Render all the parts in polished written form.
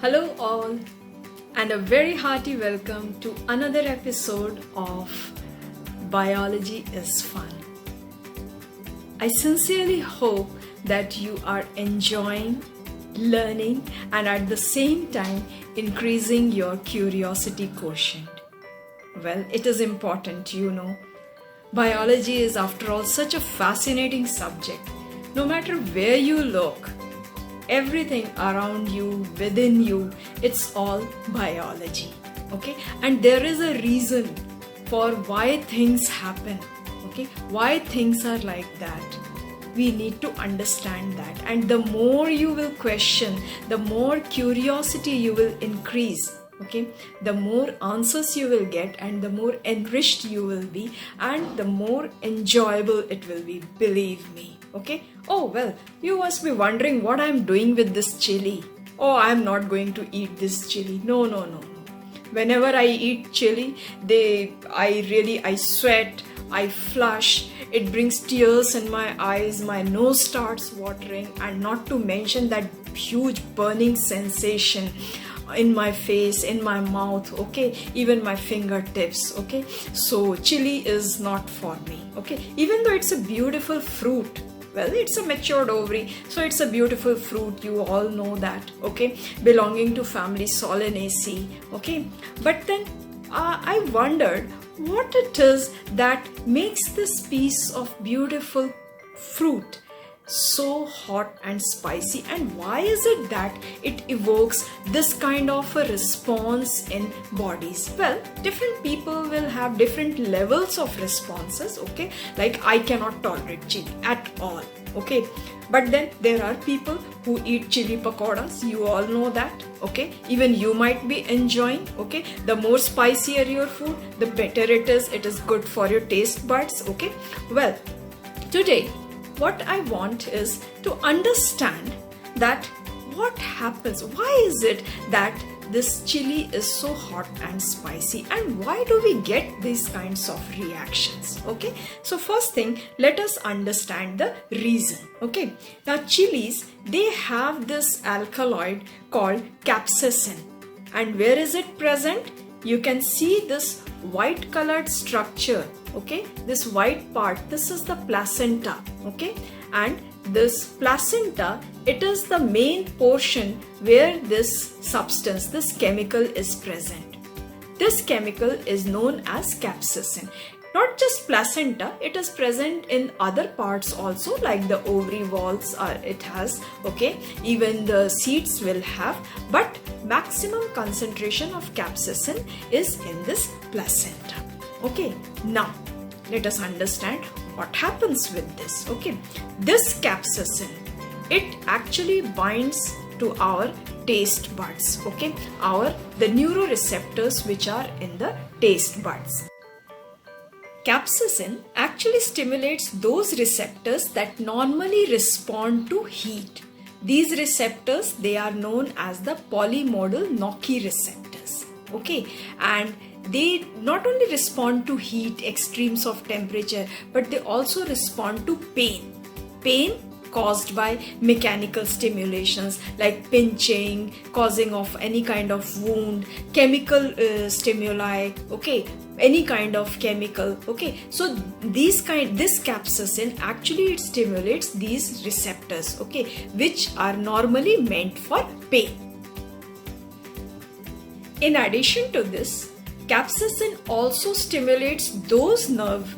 Hello all and a very hearty welcome to another episode of Biology is Fun. I sincerely hope that you are enjoying, learning and at the same time increasing your curiosity quotient. Well, it is important, Biology is after all such a fascinating subject. No matter where you look, everything around you, within you, it's all biology. Okay, and there is a reason for why things happen. Okay, why things are like that. We need to understand that, and the more you will question, the more curiosity you will increase. Okay, the more answers you will get and the more enriched you will be and the more enjoyable it will be, believe me. Okay, oh well, you must be wondering what I'm doing with this chili. Oh, I'm not going to eat this chili. No. Whenever I eat chili, I sweat, I flush, it brings tears in my eyes, my nose starts watering, and not to mention that huge burning sensation in my face, in my mouth, okay, even my fingertips. Okay, so chili is not for me. Okay, even though it's a beautiful fruit. Well, it's a matured ovary, so it's a beautiful fruit, you all know that, okay, belonging to family Solanaceae, okay. But then I wondered what it is that makes this piece of beautiful fruit so hot and spicy, and why is it that it evokes this kind of a response in bodies? Well, different people will have different levels of responses. Okay, like I cannot tolerate chili at all. Okay, but then there are people who eat chili pakoras, you all know that. Okay, even you might be enjoying. Okay, the more spicier your food, the better it is good for your taste buds. Okay, well, today what I want is to understand that what happens, why is it that this chili is so hot and spicy, and why do we get these kinds of reactions? Okay, so first thing, let us understand the reason. Okay, now chilies, they have this alkaloid called capsaicin, and where is it present? You can see this white colored structure. Okay, this white part, this is the placenta. Okay, and this placenta, it is the main portion where this substance, this chemical is present. This chemical is known as capsaicin. Not just placenta, it is present in other parts also, like the ovary walls it has. Okay, even the seeds will have, but maximum concentration of capsaicin is in this placenta. Okay, now let us understand what happens with this. Okay, this capsaicin, it actually binds to our taste buds. Okay, the neuroreceptors which are in the taste buds. Capsaicin actually stimulates those receptors that normally respond to heat. These receptors, they are known as the polymodal nociceptors. Okay, and they not only respond to heat, extremes of temperature, but they also respond to pain. Pain caused by mechanical stimulations like pinching, causing of any kind of wound, chemical stimuli, okay, any kind of chemical. Okay, so this capsaicin actually, it stimulates these receptors, okay, which are normally meant for pain. In addition to this, capsaicin also stimulates those nerve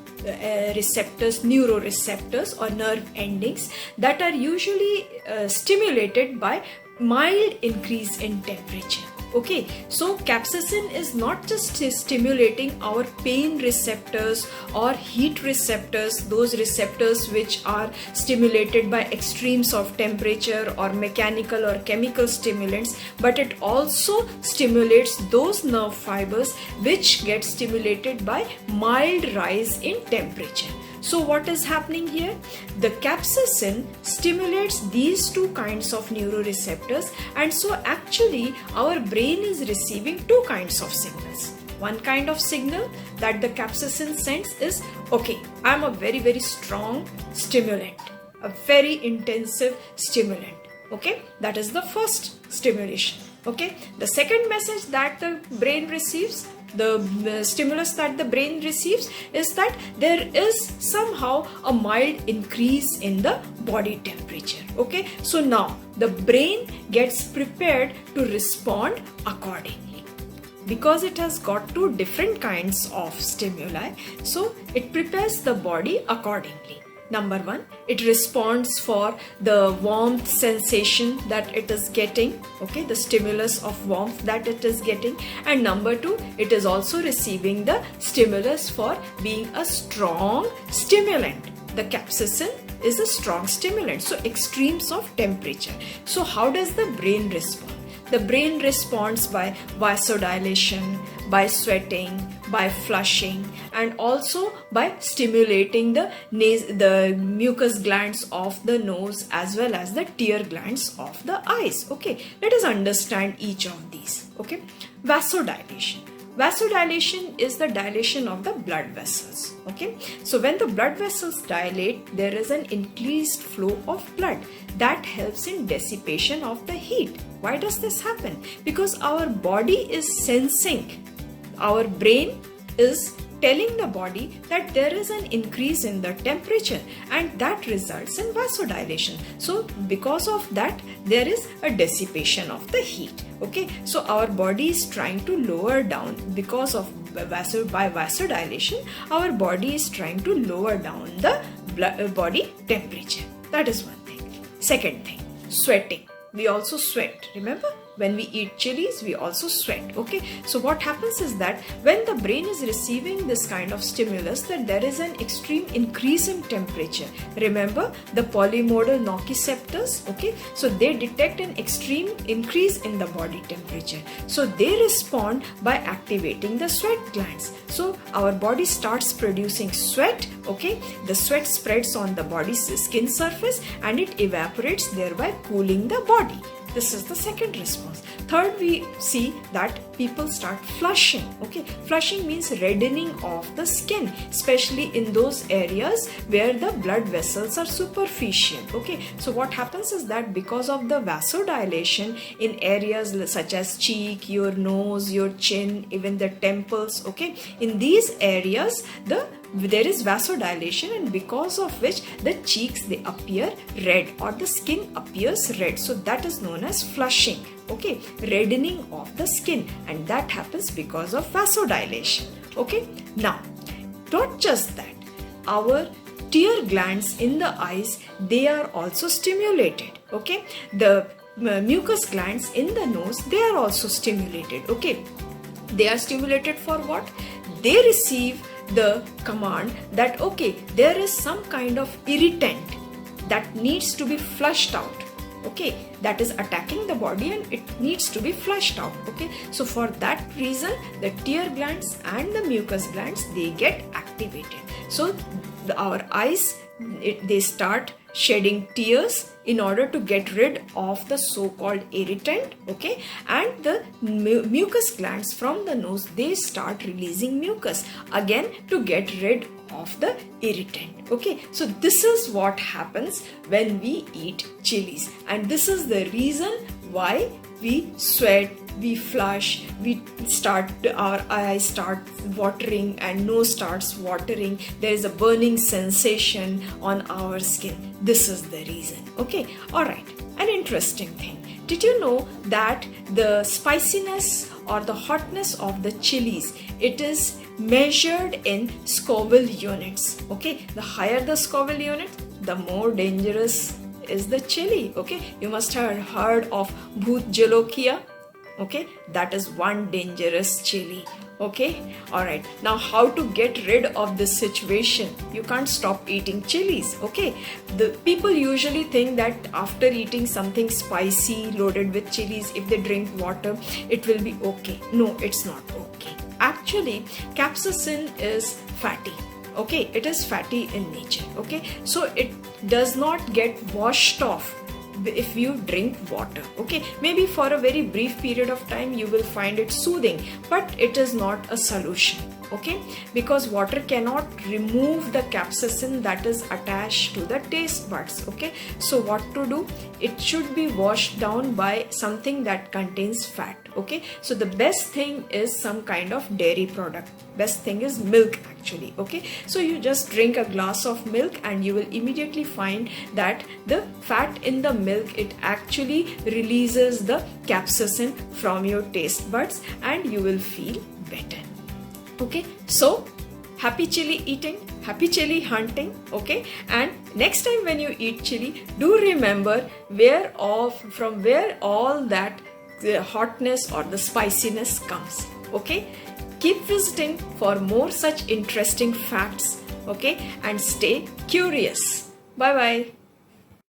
receptors, neuroreceptors or nerve endings that are usually stimulated by mild increase in temperature. Okay, so capsaicin is not just stimulating our pain receptors or heat receptors, those receptors which are stimulated by extremes of temperature or mechanical or chemical stimulants, but it also stimulates those nerve fibers which get stimulated by mild rise in temperature. So what is happening here? The capsaicin stimulates these two kinds of neuroreceptors, and so actually our brain is receiving two kinds of signals. One kind of signal that the capsaicin sends is, okay, I'm a very, very strong stimulant, a very intensive stimulant. Okay, that is the first stimulation. Okay, the second message that the brain receives, the stimulus that the brain receives, is that there is somehow a mild increase in the body temperature. Okay, so now the brain gets prepared to respond accordingly. Because it has got two different kinds of stimuli, so it prepares the body accordingly. Number one, it responds for the warmth sensation that it is getting, okay, the stimulus of warmth that it is getting. And number two, it is also receiving the stimulus for being a strong stimulant. The capsaicin is a strong stimulant, so extremes of temperature. So how does the brain respond? The brain responds by vasodilation, by sweating, by flushing, and also by stimulating the mucous glands of the nose as well as the tear glands of the eyes. Okay, let us understand each of these. Okay, vasodilation. Vasodilation is the dilation of the blood vessels. Okay, so when the blood vessels dilate, there is an increased flow of blood that helps in dissipation of the heat. Why does this happen? Because our body is sensing, our brain is telling the body that there is an increase in the temperature, and that results in vasodilation. So because of that, there is a dissipation of the heat. Okay, so our body is trying to lower down, because of by vasodilation, our body is trying to lower down the body temperature. That is one thing. Second thing, sweating. We also sweat, remember? When we eat chilies, we also sweat. Okay, so what happens is that when the brain is receiving this kind of stimulus, that there is an extreme increase in temperature. Remember the polymodal nociceptors? Okay, so they detect an extreme increase in the body temperature. So they respond by activating the sweat glands. So our body starts producing sweat. Okay, the sweat spreads on the body's skin surface and it evaporates, thereby cooling the body. This is the second response. Third, we see that people start flushing. Okay, flushing means reddening of the skin, especially in those areas where the blood vessels are superficial. Okay, so what happens is that because of the vasodilation in areas such as cheek, your nose, your chin, even the temples, okay, in these areas there is vasodilation, and because of which the cheeks, they appear red, or the skin appears red. So that is known as flushing. Okay, reddening of the skin, and that happens because of vasodilation. Okay, now not just that, our tear glands in the eyes, they are also stimulated. Okay, the mucus glands in the nose, they are also stimulated. Okay, they are stimulated for what? They receive the command that okay, there is some kind of irritant that needs to be flushed out. Okay, that is attacking the body and it needs to be flushed out. Okay, so for that reason, the tear glands and the mucus glands, they get activated. So our eyes, they start shedding tears in order to get rid of the so-called irritant. Okay, and the mucus glands from the nose, they start releasing mucus again to get rid of the irritant. Okay, so this is what happens when we eat chilies, and this is the reason why we sweat, we flush, our eyes start watering and nose starts watering. There is a burning sensation on our skin. This is the reason. Okay, alright, an interesting thing. Did you know that the spiciness or the hotness of the chilies, it is measured in Scoville units? Okay, the higher the Scoville unit, the more dangerous is the chili. Okay, you must have heard of Bhoot Jolokia. Okay, that is one dangerous chili. Okay, alright, now how to get rid of this situation? You can't stop eating chilies. Okay, the people usually think that after eating something spicy loaded with chilies, if they drink water, it will be okay. No, it's not okay. Actually, capsaicin is fatty. Okay, it is fatty in nature. Okay, so it does not get washed off if you drink water. Okay, maybe for a very brief period of time you will find it soothing, but it is not a solution. okay, because water cannot remove the capsaicin that is attached to the taste buds. Okay, so what to do? It should be washed down by something that contains fat. Okay, so the best thing is some kind of dairy product. Best thing is milk actually. Okay, so you just drink a glass of milk and you will immediately find that the fat in the milk, it actually releases the capsaicin from your taste buds and you will feel better. Okay, so happy chili eating, happy chili hunting. Okay, and next time when you eat chili, do remember from where all that the hotness or the spiciness comes. Okay, keep visiting for more such interesting facts. Okay, and stay curious. Bye bye.